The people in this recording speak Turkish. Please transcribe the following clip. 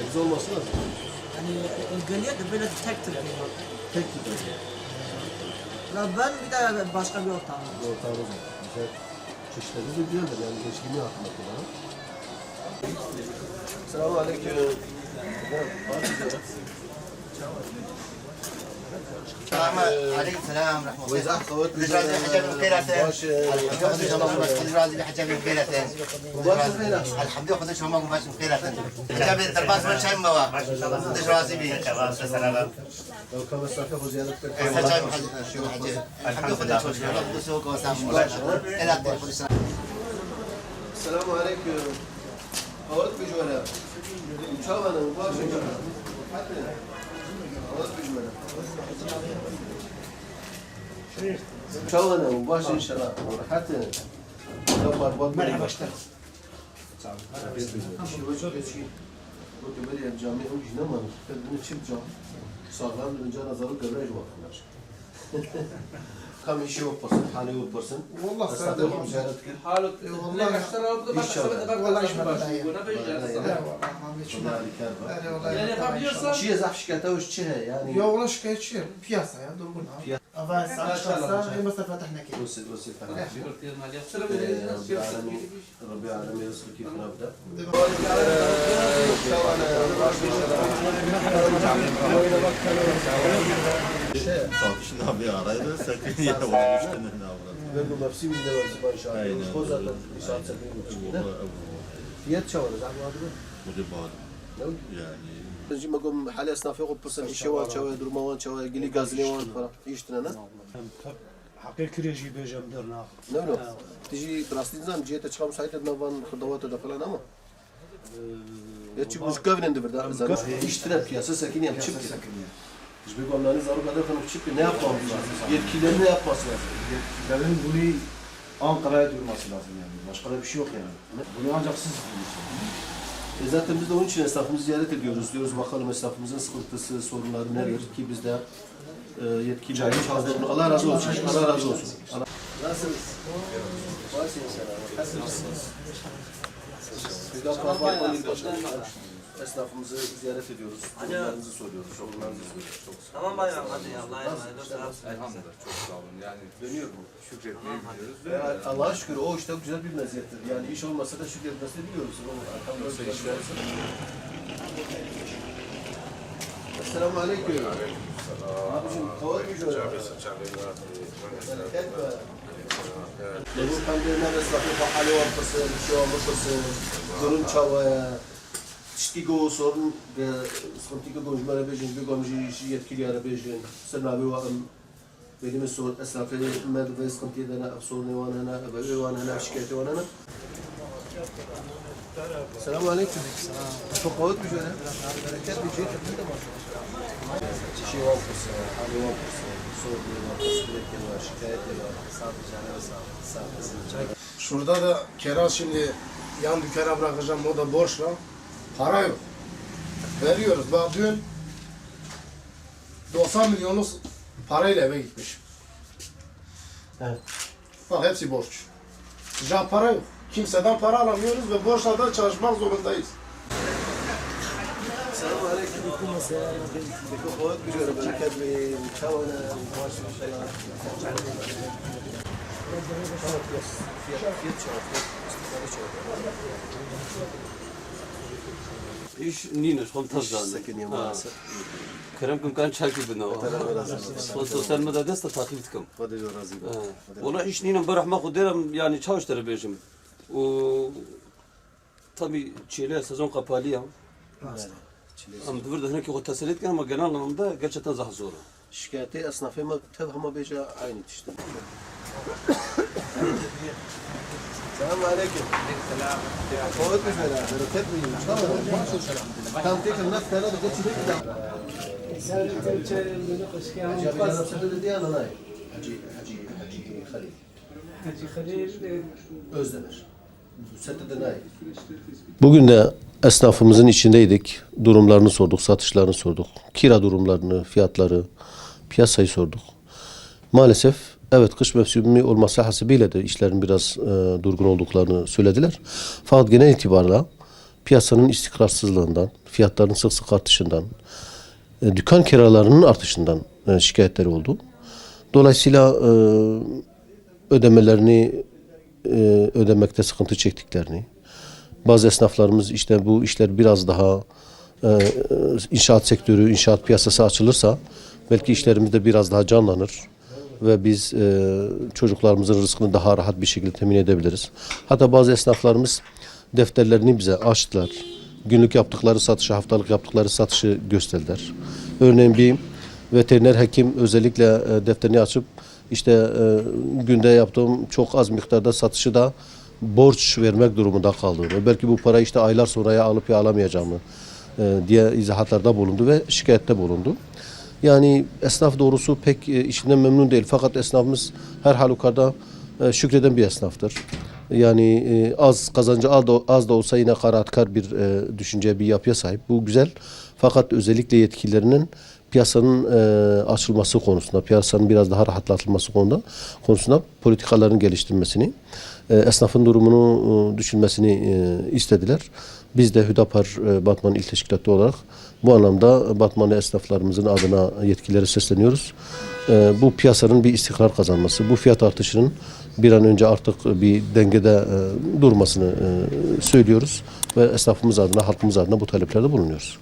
Sebze olması lazım. Yani ilgiliye de böyle tektir. Tek tutar. Ya ben bir de başka bir ortağım var. Bir ortağımız var. Güzel. Çeşitlerimiz de güzeldir yani. Gençliğimi hatırlatır bana. Selamun aleyküm. عليكم السلام ورحمة الله. خذ رازي حجاب بخيراتين. خذ شمام خذ رازي بحجاب بخيراتين. الحمد لله خذ شمام ماشي بخيراتين. حجاب ترباس من شيء ما خذ رازي بي. لو كان مسافة خذ زيادة حجاب شو حجاب. الحمد لله خذ شو خذ سوق وسام. إلى خذ السلام عليكم. أورد بجوانا. شوانا مباشر. أورد بجوانا. شوانا مباشر إن شاء الله. حتى لو مربوط. مرحبا اشتغل. Bu böyle cami o yüzden ama bunu çift cam sağlam önce nazarı görmeye bakıyorlar. Kam işi yapmasın, hali yapmasın. والله Estağfurullah ziyaret kıl. حالة والله اشترى والله ايش يعني قبل Çiğ zaf şikayete hoş çiğ yani. يا والله شكاية شير بياسة يا دورنا Ama saat هي مصطفى فتحنا كده. وسيل فتح. ربي العالمين يرزقك كيف نبدا. Şuna bir araydı sakın ya var üstüne ne avradı. Ve bu mevsim yine var zaman inşallah. Aynen. O zaten bir saat sakın. Fiyat çavarız abi adı. Bu da bağlı. Yani نجي ما قوم حاليا صنافي قوم برسل شوا شوا درمان شوا قلي غازلي وان فرا يشتنا انا حقيقي كريجي بيجام درنا نو تجي براستين زام جيت تشخم سايت نوان خدوات دخلنا ama ya çi bu kavnen de verda zan iştira piyasa sakin yap çip biz bir onların zarı kadar kanıp çip ne yapmamız lazım yetkililer ne yapması lazım yetkililerin bunu Ankara'ya duyurması lazım yani. Başka da bir şey yok yani. Bunu ancak siz bilirsiniz. Zaten biz de onun için esnafımızı ziyaret ediyoruz. Diyoruz bakalım esnafımızın sıkıntısı, sorunları neler ki biz de yetkililer çağırdık. Allah razı olsun. Allah razı olsun. Nasılsınız? Varsın inşallah. Nasılsınız? Biz de Parmaklı'nın esnafımızı ziyaret ediyoruz. Sorunlarınızı soruyoruz. Sorunlarınızı soruyoruz. Çok sağ olun. Tamam bayram hadi Allah'a emanet olun. Elhamdülillah çok sağ olun. Yani Dönüyor bu. şükretmeyi biliyoruz. Yani Allah'a şükür o işte güzel bir meziyettir. Yani iş olmasa da şükretmesini biliyoruz. Yoksa işler Esselamu aleyküm. Abicim kavak mı şöyle? Bu kandilina mesafı bahane ortası, şu ortası, durun çavaya, tiştigo sorun, sıkıntıya konuşmaya bejin, bir komşu yetkiliye bejin, sırnavi vakım, benim sor esnafı ve sıkıntıya da sorunu var ve var hana şikayeti var hana. Selamun aleyküm. Çok kavak mı şöyle? Bereket bir şey tepkide var. Çişi var kısa, hali var kısa, sorunu var, sıkıntı var, şikayeti var. Şurada da Keraz şimdi yan dükkana bırakacağım, o da borçla. Para yok. Veriyoruz. Bak dün 90 milyonluk parayla eve gitmiş. Evet. Bak hepsi borç. Sıcak para yok. Kimseden para alamıyoruz ve borçla da çalışmak zorundayız. Selamun aleyküm. Çok kavak mı şöyle? Bereket bir çavana, başı inşallah. İş nino şom tazdan. Sakin ya maalesef. Kerem kun kan çaki bino. Sosyal medyada da takip etkim. Hadi yo razı Valla iş nino barahma kuderim yani çalıştırı bejim. O tabi çile sezon kapalı ya. Ama burada hani ki o tasarruf etken ama genel anlamda gerçekten zah zor. Şikayeti esnafı mı tevhama beca aynı işte. Selamun aleyküm. Selam. Kavak mı şöyle? Bereket mi? Tamam. Tam tek الناس كانوا قد شفت Özdemir. Bugün de esnafımızın içindeydik. Durumlarını sorduk, satışlarını sorduk. Kira durumlarını, fiyatları, piyasayı sorduk. Maalesef evet kış mevsimi olması hasebiyle de işlerin biraz durgun olduklarını söylediler. Fakat genel itibarla piyasanın istikrarsızlığından, fiyatların sık sık artışından, dükkan kiralarının artışından şikayetleri oldu. Dolayısıyla ödemelerini ödemekte sıkıntı çektiklerini, bazı esnaflarımız işte bu işler biraz daha inşaat sektörü, inşaat piyasası açılırsa belki işlerimiz de biraz daha canlanır ve biz çocuklarımızın rızkını daha rahat bir şekilde temin edebiliriz. Hatta bazı esnaflarımız defterlerini bize açtılar. Günlük yaptıkları satışı, haftalık yaptıkları satışı gösterdiler. Örneğin bir veteriner hekim özellikle defterini açıp işte günde yaptığım çok az miktarda satışı da borç vermek durumunda kaldığını, belki bu parayı işte aylar sonraya alıp ya alamayacağımı diye izahatlarda bulundu ve şikayette bulundu. Yani esnaf doğrusu pek işinden memnun değil. Fakat esnafımız her halükarda şükreden bir esnaftır. Yani az kazancı az da olsa yine kanaatkar bir düşünce, bir yapıya sahip. Bu güzel. Fakat özellikle yetkililerinin piyasanın açılması konusunda, piyasanın biraz daha rahatlatılması konusunda politikaların geliştirmesini, esnafın durumunu düşünmesini istediler. Biz de Hüdapar Batman İl Teşkilatı olarak bu anlamda Batmanlı esnaflarımızın adına yetkililere sesleniyoruz. Bu piyasanın bir istikrar kazanması, bu fiyat artışının bir an önce artık bir dengede durmasını söylüyoruz ve esnafımız adına, halkımız adına bu taleplerde bulunuyoruz.